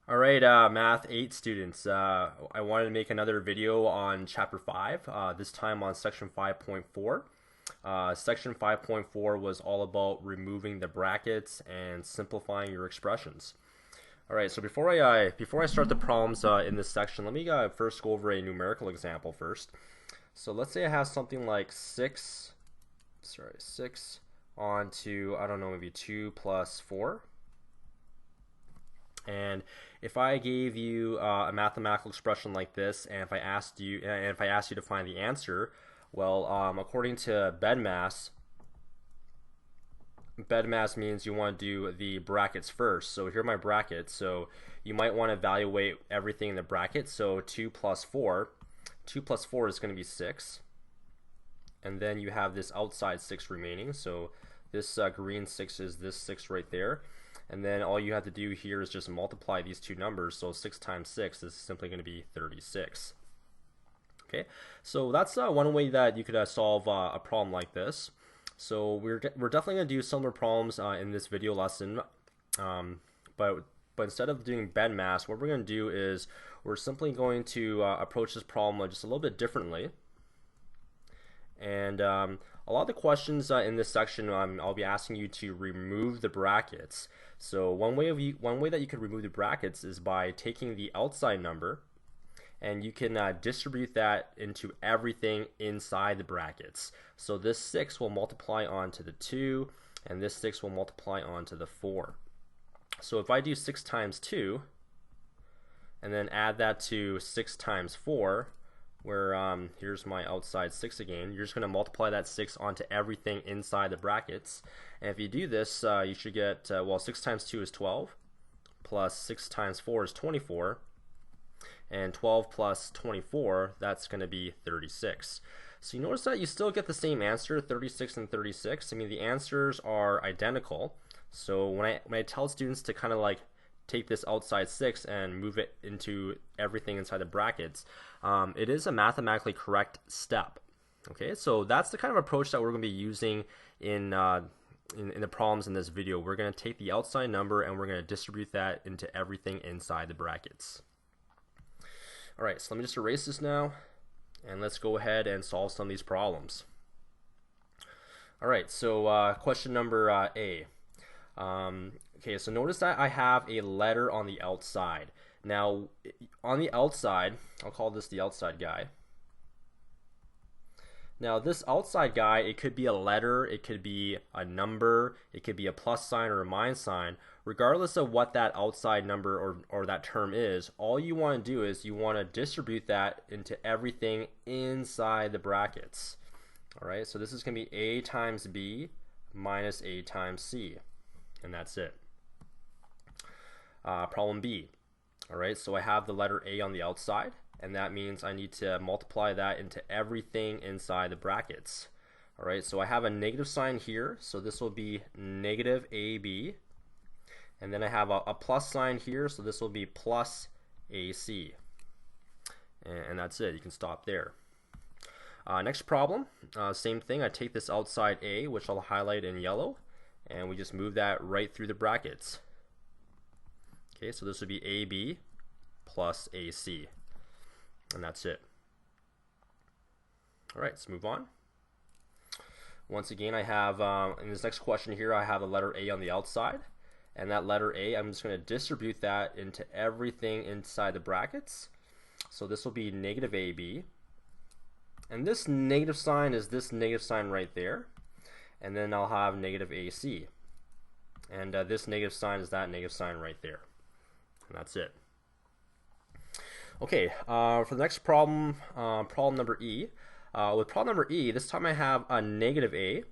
All right, Math 8 students. I wanted to make another video on Chapter 5, this time on Section 5.4. Section 5.4 was all about removing the brackets and simplifying your expressions. All right, so before I start the problems in this section, let me first go over a numerical example first. So let's say I have something like 6 onto, I don't know, maybe 2 plus 4. And if I gave you a mathematical expression like this, and if I asked you to find the answer, well, according to BEDMAS means you want to do the brackets first. So here are my brackets. So you might want to evaluate everything in the bracket. So 2 plus 4 is going to be 6. And then you have this outside 6 remaining. So this green 6 is this 6 right there. And then all you have to do here is just multiply these two numbers. So 6 times 6 is simply going to be 36. Okay, so that's one way that you could solve a problem like this. So we're definitely going to do similar problems in this video lesson, but instead of doing BEDMAS, what we're going to do is we're simply going to approach this problem just a little bit differently. And a lot of the questions in this section, I'll be asking you to remove the brackets. So one way that you could remove the brackets is by taking the outside number, and you can distribute that into everything inside the brackets. So this 6 will multiply onto the 2, and this 6 will multiply onto the 4. So if I do 6 times 2, and then add that to 6 times 4, where here's my outside 6 again, you're just going to multiply that 6 onto everything inside the brackets. And if you do this, you should get, well, 6 times 2 is 12, plus 6 times 4 is 24, and 12 plus 24, that's going to be 36. So you notice that you still get the same answer, 36 and 36. I mean, the answers are identical. So when I tell students to kind of like take this outside 6 and move it into everything inside the brackets, it is a mathematically correct step. Okay, so that's the kind of approach that we're going to be using in the problems in this video. We're going to take the outside number and we're going to distribute that into everything inside the brackets. All right, so let me just erase this now, and let's go ahead and solve some of these problems. All right, so question number A. Okay, so notice that I have a letter on the outside. Now, on the outside, I'll call this the outside guy. Now, this outside guy, it could be a letter, it could be a number, it could be a plus sign or a minus sign. Regardless of what that outside number or that term is, all you want to do is you want to distribute that into everything inside the brackets. All right, so this is going to be A times B minus A times C, and that's it. Problem B. All right, so I have the letter A on the outside, and that means I need to multiply that into everything inside the brackets. All right, so I have a negative sign here, so this will be negative AB, and then I have a plus sign here, so this will be plus AC, and that's it. You can stop there. Next problem, same thing. I take this outside A, which I'll highlight in yellow, and we just move that right through the brackets. Okay, so this would be AB plus AC, and that's it. All right, let's move on. Once again, I have, in this next question here, I have the letter A on the outside, and that letter A, I'm just going to distribute that into everything inside the brackets. So this will be negative AB, and this negative sign is this negative sign right there, and then I'll have negative AC, and this negative sign is that negative sign right there. And that's it. Okay, for the next problem, problem number E. With problem number E, this time I have a negative A.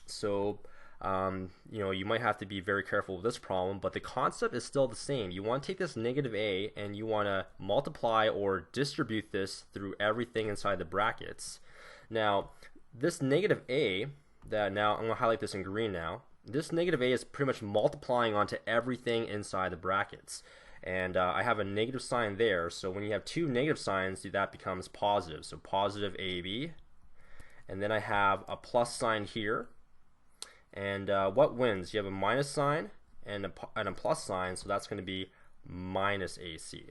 So, you know, you might have to be very careful with this problem, but the concept is still the same. You want to take this negative A and you want to multiply or distribute this through everything inside the brackets. Now, this negative A, now I'm going to highlight this in green now. This negative A is pretty much multiplying onto everything inside the brackets. And I have a negative sign there, so when you have two negative signs, that becomes positive. So positive AB, and then I have a plus sign here. And what wins? You have a minus sign and a plus sign, so that's going to be minus AC.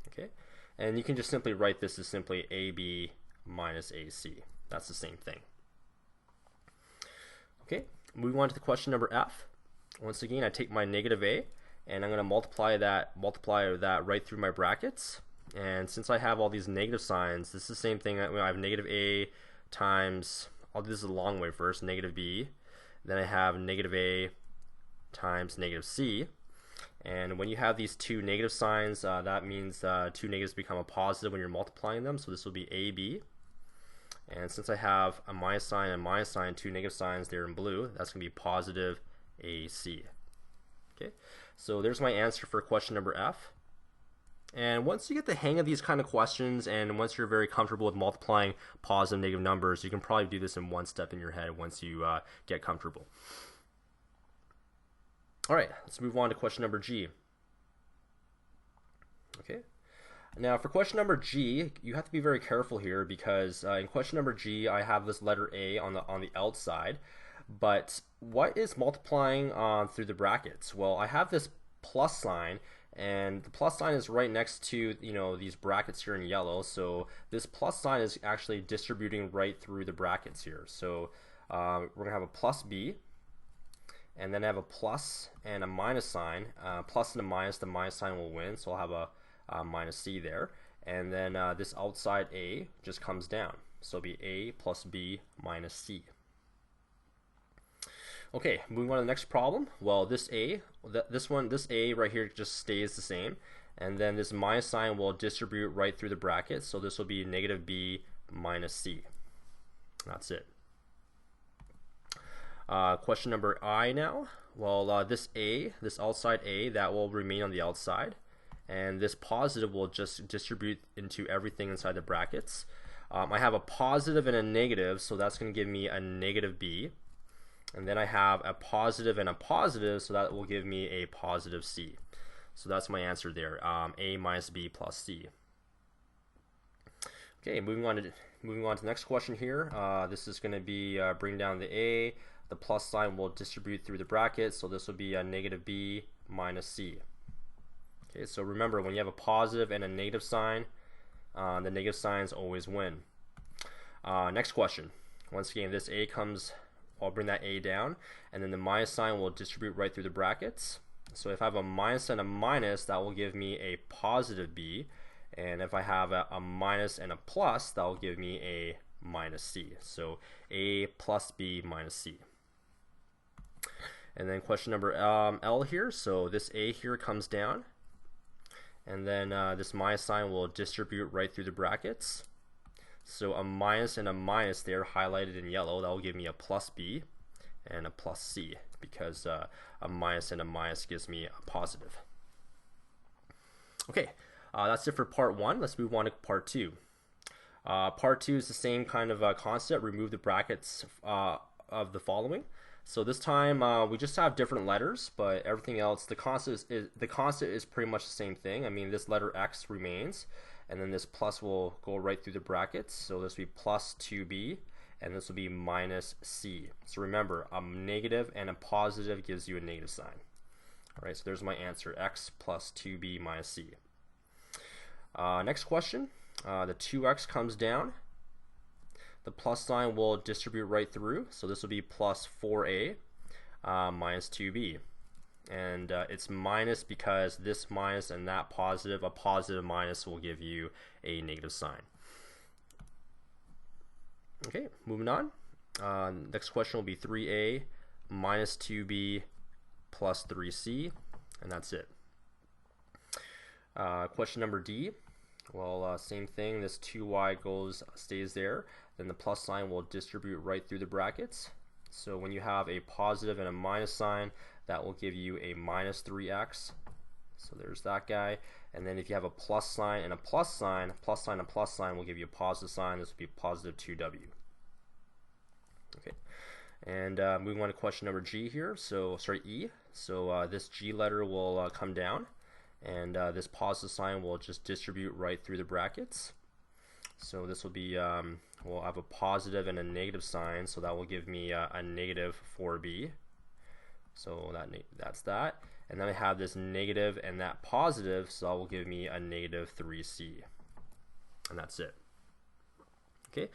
Okay, and you can just simply write this as simply AB minus AC. That's the same thing. Okay, moving on to the question number F. Once again, I take my negative A and I'm going to multiply that right through my brackets. And since I have all these negative signs, this is the same thing. I have negative A times, I'll do this the long way first, negative B. Then I have negative A times negative C. And when you have these two negative signs, that means two negatives become a positive when you're multiplying them. So this will be AB. And since I have a minus sign and minus sign, two negative signs there in blue, that's going to be positive AC. Okay, so there's my answer for question number F. And once you get the hang of these kind of questions, and once you're very comfortable with multiplying positive and negative numbers, you can probably do this in one step in your head once you get comfortable. All right, let's move on to question number G. Okay, now for question number G, you have to be very careful here because in question number G, I have this letter A on the outside. But what is multiplying through the brackets? Well, I have this plus sign, and the plus sign is right next to these brackets here in yellow. So this plus sign is actually distributing right through the brackets here. So we're gonna have a plus B, and then I have a plus and a minus sign. Plus and a minus, the minus sign will win. So I'll have a minus C there, and then this outside A just comes down. So it'll be A plus B minus C. Okay, moving on to the next problem. Well, this A right here just stays the same, and then this minus sign will distribute right through the bracket, so this will be negative B minus C. That's it. Question number I now. Well, this outside A, that will remain on the outside, and this positive will just distribute into everything inside the brackets. I have a positive and a negative, so that's going to give me a negative B. And then I have a positive and a positive, so that will give me a positive C. So that's my answer there, A minus B plus C. Okay, moving on to the next question here. This is going to be bring down the A. The plus sign will distribute through the brackets, so this will be a negative B minus C. Okay, so remember, when you have a positive and a negative sign, the negative signs always win. Next question. Once again, this A comes, I'll bring that A down, and then the minus sign will distribute right through the brackets. So if I have a minus and a minus, that will give me a positive B, and if I have a minus and a plus, that will give me a minus C. So A plus B minus C. And then question number L here, so this A here comes down, and then this minus sign will distribute right through the brackets. So a minus and a minus there highlighted in yellow, that will give me a plus B and a plus C, because a minus and a minus gives me a positive. Okay, that's it for part one. Let's move on to part two. Part two is the same kind of concept. Remove the brackets of the following. So this time we just have different letters, but everything else, the constant is pretty much the same thing. I mean, this letter X remains, and then this plus will go right through the brackets. So this will be plus 2b, and this will be minus c. So remember, a negative and a positive gives you a negative sign. All right, so there's my answer, X plus 2b minus c. Next question, the 2x comes down. The plus sign will distribute right through, so this will be plus 4a minus 2b. And it's minus because this minus and that positive, a positive minus will give you a negative sign. Okay, moving on. Next question will be 3a minus 2b plus 3c, and that's it. Question number D. Well, same thing, this 2y stays there. Then the plus sign will distribute right through the brackets. So when you have a positive and a minus sign, that will give you a minus 3x. So there's that guy. And then if you have a plus sign and a plus sign, plus sign and plus sign will give you a positive sign. This will be positive 2w. Okay. And moving on to question number G here. So, sorry, E. So this G letter will come down, and this positive sign will just distribute right through the brackets. So this will be, we'll have a positive and a negative sign, so that will give me a negative 4b. So that's that. and then I have this negative and that positive, so that will give me a negative 3c. And that's it. Okay.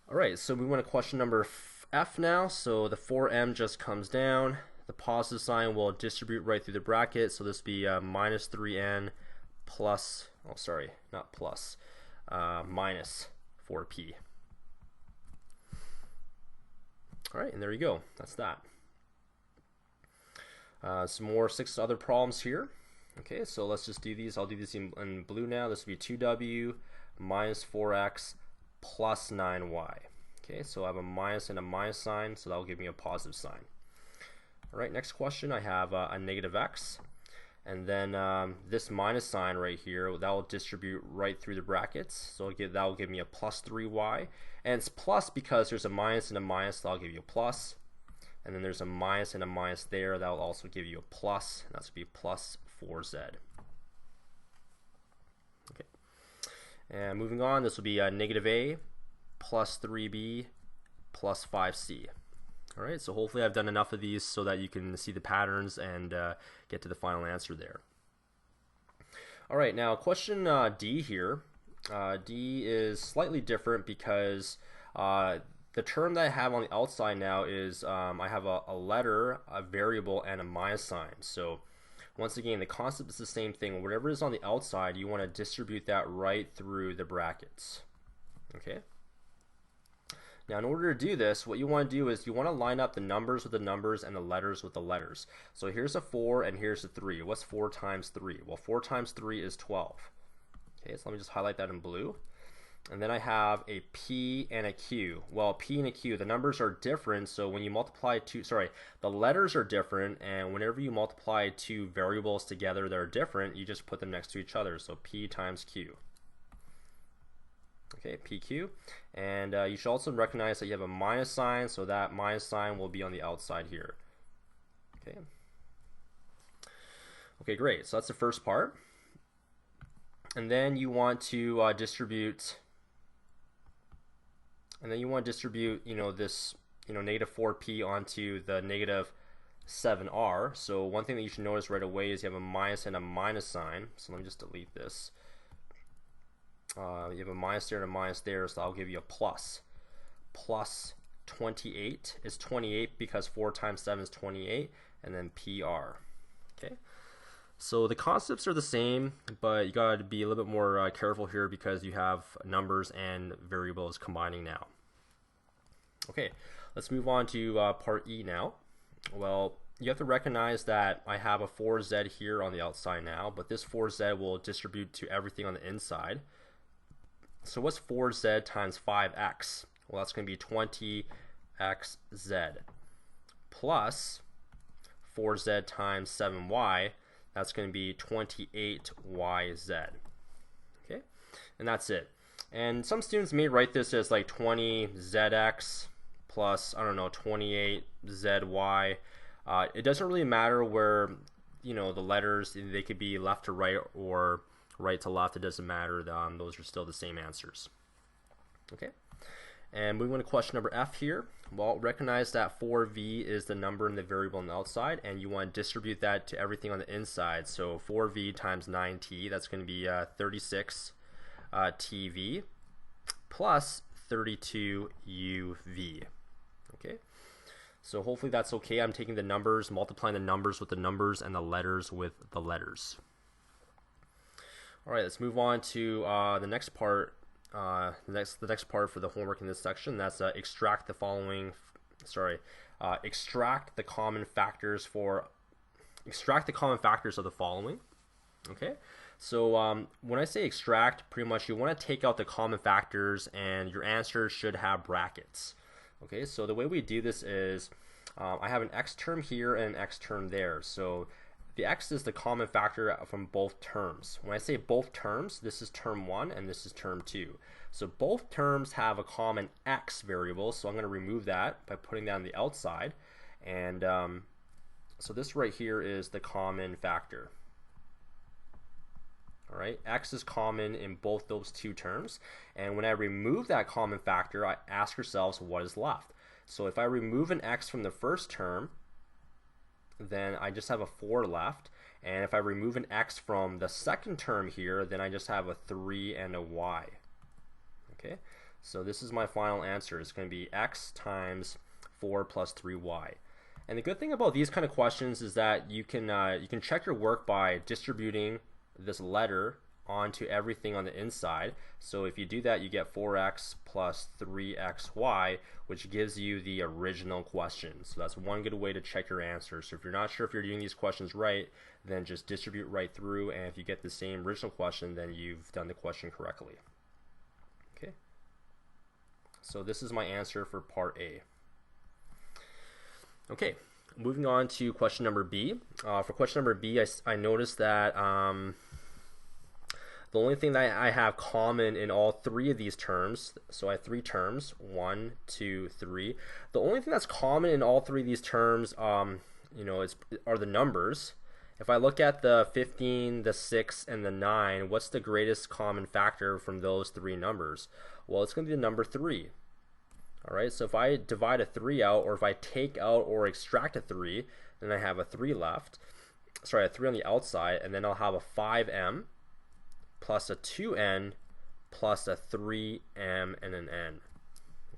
All right, so we want to question number F now. So the 4m just comes down. The positive sign will distribute right through the bracket, so this will be minus 3n plus, oh sorry, not plus, minus 4p. All right, and there you go. That's that. Some more 6 other problems here. Okay, so let's just do these. I'll do this in blue now. This will be 2w minus 4x plus 9y. Okay, so I have a minus and a minus sign, so that will give me a positive sign. All right, next question, I have a negative x, and then this minus sign right here, that will distribute right through the brackets, so that will give me a plus 3y, and it's plus because there's a minus and a minus, so that'll give you a plus, and then there's a minus and a minus there, that will also give you a plus, and that's going to be plus 4z. Okay, and moving on, this will be negative a plus 3b plus 5c. All right, so hopefully I've done enough of these so that you can see the patterns and get to the final answer there. All right, now question D here. D is slightly different because the term that I have on the outside now is I have a letter, a variable, and a minus sign. So once again, the concept is the same thing. Whatever is on the outside, you want to distribute that right through the brackets. Okay. Now in order to do this, what you want to do is you want to line up the numbers with the numbers and the letters with the letters. So here's a 4 and here's a 3. What's 4 times 3? Well, 4 times 3 is 12. Okay, so let me just highlight that in blue. And then I have a P and a Q. Well, P and a Q, the numbers are different, so when you multiply the letters are different, and whenever you multiply two variables together that are different, you just put them next to each other. So P times Q. Okay, PQ, and you should also recognize that you have a minus sign, so that minus sign will be on the outside here. Okay. Okay, great. So that's the first part, and then you want to distribute. And then you want to distribute, this, negative 4p onto the negative 7r. So one thing that you should notice right away is you have a minus and a minus sign. So let me just delete this. You have a minus there and a minus there, so I'll give you a plus. Plus 28 is 28 because 4 times 7 is 28, and then PR. Okay. So the concepts are the same, but you got to be a little bit more careful here because you have numbers and variables combining now. Okay, let's move on to part E now. Well, you have to recognize that I have a 4z here on the outside now, but this 4z will distribute to everything on the inside. So what's 4z times 5x? Well, that's going to be 20xz plus 4z times 7y. That's going to be 28yz. Okay, and that's it. And some students may write this as like 20zx plus, I don't know, 28zy. It doesn't really matter where, the letters, they could be left to right or right to left. It doesn't matter. Those are still the same answers. Okay. And moving on to question number F here. Well, recognize that 4v is the number and the variable on the outside, and you want to distribute that to everything on the inside. So 4v times 9t, that's going to be 36 tv plus 32 uv. Okay. So hopefully that's okay. I'm taking the numbers, multiplying the numbers with the numbers and the letters with the letters. All right, let's move on to the next part. The next part for the homework in this section, that's extract the following. Extract the common factors of the following. Okay, so when I say extract, pretty much you want to take out the common factors, and your answer should have brackets. Okay, so the way we do this is I have an x term here and an x term there. So the x is the common factor from both terms. When I say both terms, this is term 1 and this is term 2. So both terms have a common x variable, so I'm going to remove that by putting that on the outside. And so this right here is the common factor. All right, x is common in both those two terms. And when I remove that common factor, I ask ourselves what is left. So if I remove an x from the first term, then I just have a 4 left. And if I remove an x from the second term here, then I just have a 3 and a y. Okay, so this is my final answer. It's going to be x times 4 plus 3y. And the good thing about these kind of questions is that you can check your work by distributing this letter onto everything on the inside. So if you do that, you get 4x plus 3xy, which gives you the original question. So that's one good way to check your answer. So if you're not sure if you're doing these questions right, then just distribute right through, and if you get the same original question, then you've done the question correctly. Okay, so this is my answer for part A. Okay, moving on to question number B. For question number B, I noticed that the only thing that I have common in all three of these terms, so I have 3 terms, 1, 2, 3. The only thing that's common in all 3 of these terms, are the numbers. If I look at the 15, the 6, and the 9, what's the greatest common factor from those 3 numbers? Well, it's going to be the number 3. All right, so if I divide a 3 out, or if I take out or extract a 3, then I have a 3 left. Sorry, a 3 on the outside, and then I'll have a 5m plus a 2n plus a 3m and an n.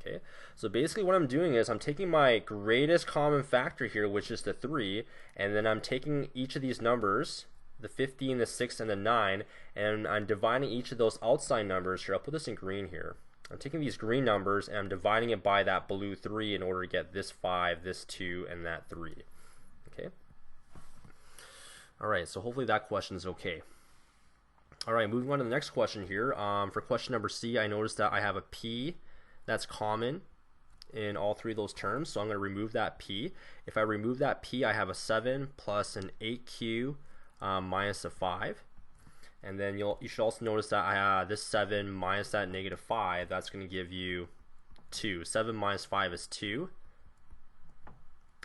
Okay, so basically what I'm doing is I'm taking my greatest common factor here, which is the 3, and then I'm taking each of these numbers, the 15, the 6, and the 9, and I'm dividing each of those outside numbers here. I'll put this in green here. I'm taking these green numbers and I'm dividing it by that blue 3 in order to get this 5, this 2, and that 3. Okay. All right, so hopefully that question is okay. All right, moving on to the next question here. For question number C, I noticed that I have a p that's common in all 3 of those terms, so I'm going to remove that p. If I remove that p, I have a 7 plus an 8q minus a 5. And then you should also notice that this 7 minus that negative 5, that's going to give you 2. 7 minus 5 is 2.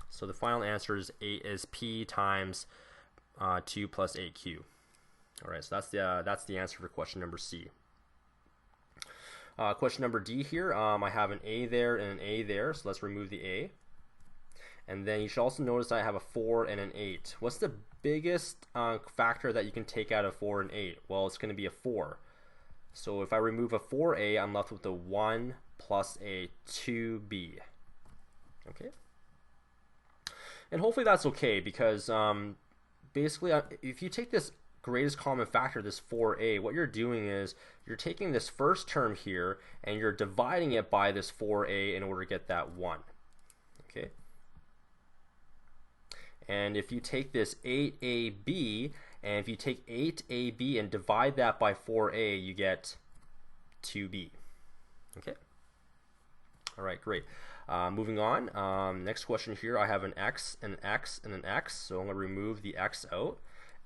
So the final answer is p times 2 plus 8q. All right, so that's the answer for question number C. Question number D here, I have an A there and an A there, so let's remove the A. And then you should also notice I have a 4 and an 8. What's the biggest factor that you can take out of 4 and 8? Well, it's going to be a 4. So if I remove a 4a, I'm left with a 1 plus a 2b. Okay? And hopefully that's okay, because basically if you take this greatest common factor, this 4a, what you're doing is you're taking this first term here and you're dividing it by this 4a in order to get that 1. Okay? And if you take this 8ab, and if you take 8ab and divide that by 4a, you get 2b. Okay? All right, great. Moving on. Next question here, I have an x, an x, and an x, so I'm going to remove the x out.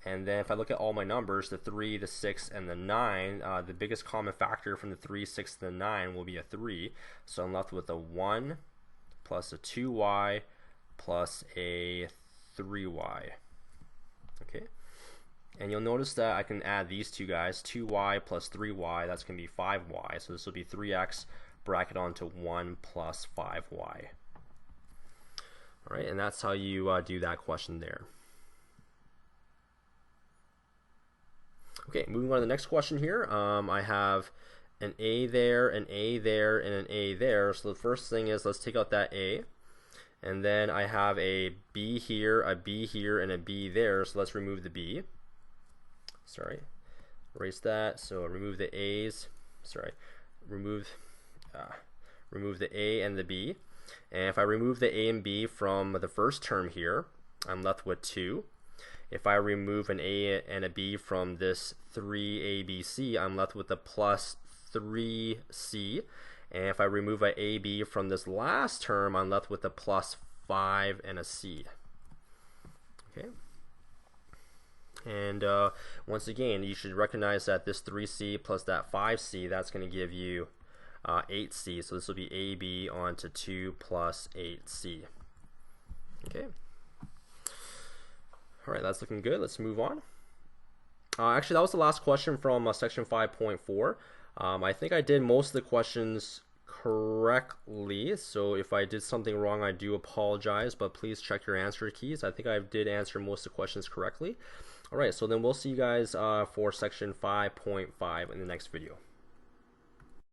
And then if I look at all my numbers, the 3, the 6, and the 9, the biggest common factor from the 3, 6, and the 9 will be a 3. So I'm left with a 1 plus a 2y plus a 3y. Okay? And you'll notice that I can add these two guys, 2y plus 3y, that's going to be 5y. So this will be 3x bracket onto 1 plus 5y. All right, and that's how you do that question there. Okay, moving on to the next question here. I have an A there, an A there, and an A there. So the first thing is, let's take out that A. And then I have a B here, a B here, and a B there. So let's remove the B. Sorry, erase that. So remove the A's. Sorry, remove the A and the B. And if I remove the A and B from the first term here, I'm left with 2. If I remove an A and a B from this 3ABC, I'm left with a plus 3C. And if I remove an AB from this last term, I'm left with a plus 5 and a C. Okay. And once again, you should recognize that this 3C plus that 5C, that's going to give you 8C. So this will be AB onto 2 plus 8C. Okay. All right, that's looking good. Let's move on. Actually, that was the last question from section 5.4. I think I did most of the questions correctly. So if I did something wrong, I do apologize, but please check your answer keys. I think I did answer most of the questions correctly. All right, so then we'll see you guys for section 5.5 in the next video.